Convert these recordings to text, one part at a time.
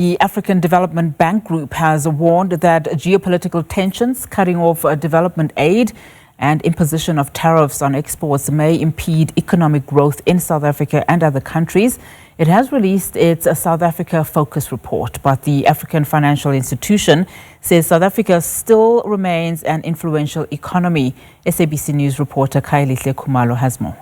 The African Development Bank Group has warned that geopolitical tensions, cutting off development aid, and imposition of tariffs on exports may impede economic growth in South Africa and other countries. It has released its South Africa Focus report, but the African Financial Institution says South Africa still remains an influential economy. SABC News reporter Kailihle Khumalo has more.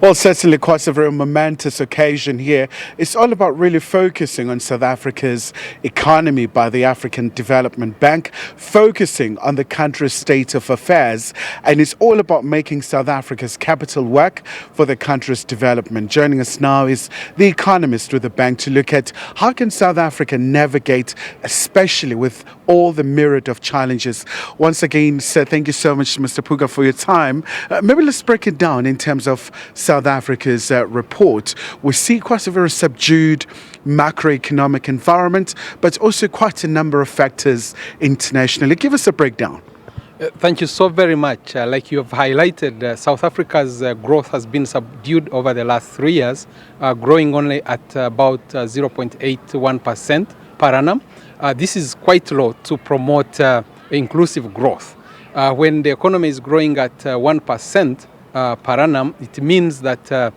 Well, certainly quite a very momentous occasion here. It's all about really focusing on South Africa's economy by the African Development Bank, focusing on the country's state of affairs, and it's all about making South Africa's capital work for the country's development. Joining us now is the economist with the bank to look at how can South Africa navigate, especially with all the myriad of challenges. Once again, sir, thank you so much, Mr. Puga, for your time. Maybe let's break it down in terms of South Africa's report. We see quite a very subdued macroeconomic environment, but also quite a number of factors internationally. Give us a breakdown. Thank you so very much. Like you have highlighted, South Africa's growth has been subdued over the last 3 years, growing only at about 0.81% per annum. This is quite low to promote inclusive growth. When the economy is growing at 1%, per annum, it means that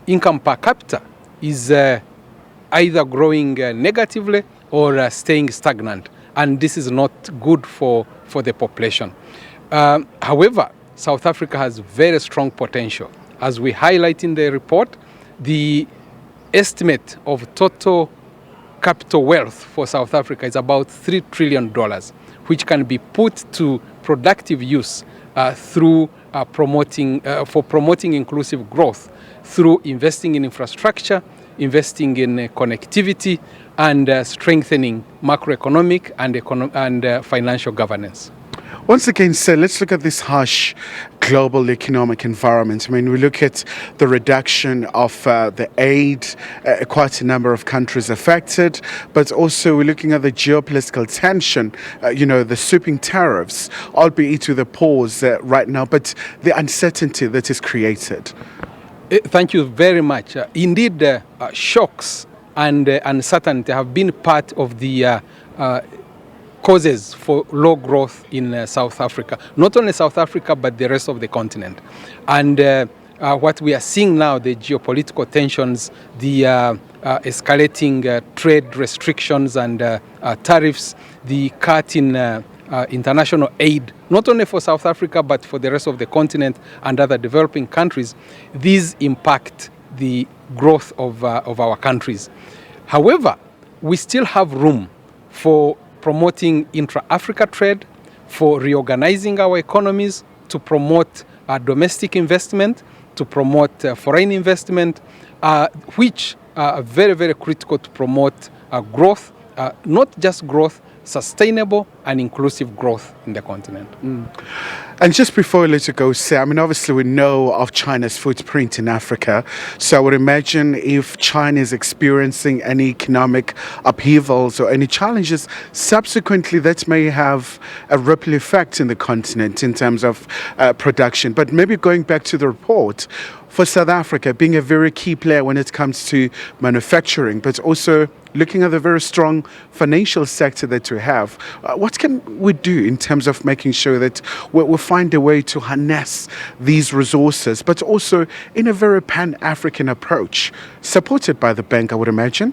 income per capita is either growing negatively or staying stagnant, and this is not good for the population. However, South Africa has very strong potential. As we highlight in the report, the estimate of total capital wealth for South Africa is about $3 trillion, which can be put to productive use through promoting inclusive growth, through investing in infrastructure, investing in connectivity, and strengthening macroeconomic and financial governance. Once again, sir, let's look at this harsh global economic environment. I mean, we look at the reduction of the aid, quite a number of countries affected, but also we're looking at the geopolitical tension, the sweeping tariffs, albeit with a pause right now, but the uncertainty that is created. Thank you very much. Indeed, shocks and uncertainty have been part of the causes for low growth in South Africa. Not only South Africa, but the rest of the continent. And what we are seeing now, the geopolitical tensions, the escalating trade restrictions and tariffs, the cut in international aid, not only for South Africa, but for the rest of the continent and other developing countries, these impact the growth of our countries. However, we still have room for promoting intra-Africa trade, for reorganizing our economies, to promote domestic investment, to promote foreign investment, which are very, very critical to promote growth, not just growth, sustainable and inclusive growth in the continent. And just before we let you go, sir, I mean, obviously we know of China's footprint in Africa. So I would imagine if China is experiencing any economic upheavals or any challenges, subsequently that may have a ripple effect in the continent in terms of production. But maybe going back to the report, for South Africa being a very key player when it comes to manufacturing, but also looking at the very strong financial sector that we have, what can we do in terms of making sure that we'll find a way to harness these resources, but also in a very pan-African approach, supported by the bank, I would imagine?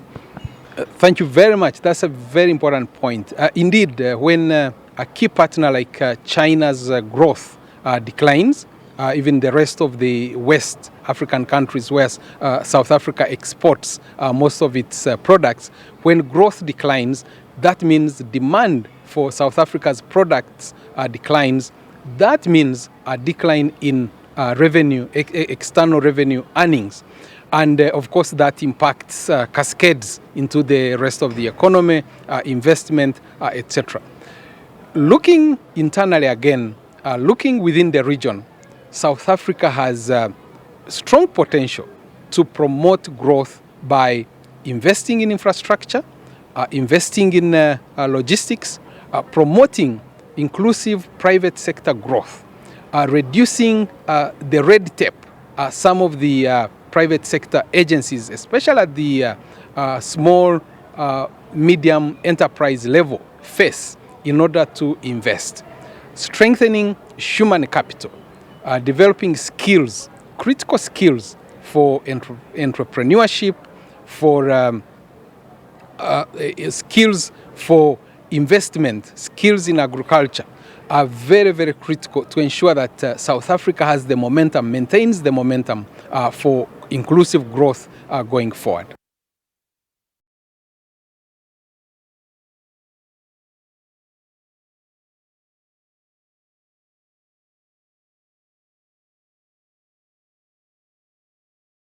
Thank you very much. That's a very important point. Indeed, when a key partner like China's growth declines, even the rest of the West African countries where South Africa exports most of its products, when growth declines, that means demand for South Africa's products declines. That means a decline in revenue, external revenue earnings. And of course, that impacts cascades into the rest of the economy, investment, etc. Looking internally again, looking within the region, South Africa has strong potential to promote growth by investing in infrastructure, investing in logistics, promoting inclusive private sector growth, reducing the red tape. Some of the private sector agencies, especially at the small, medium enterprise level, face in order to invest. Strengthening human capital, developing skills, critical skills for entrepreneurship, for skills for investment, skills in agriculture are very, very critical to ensure that South Africa has the momentum, maintains the momentum for inclusive growth going forward.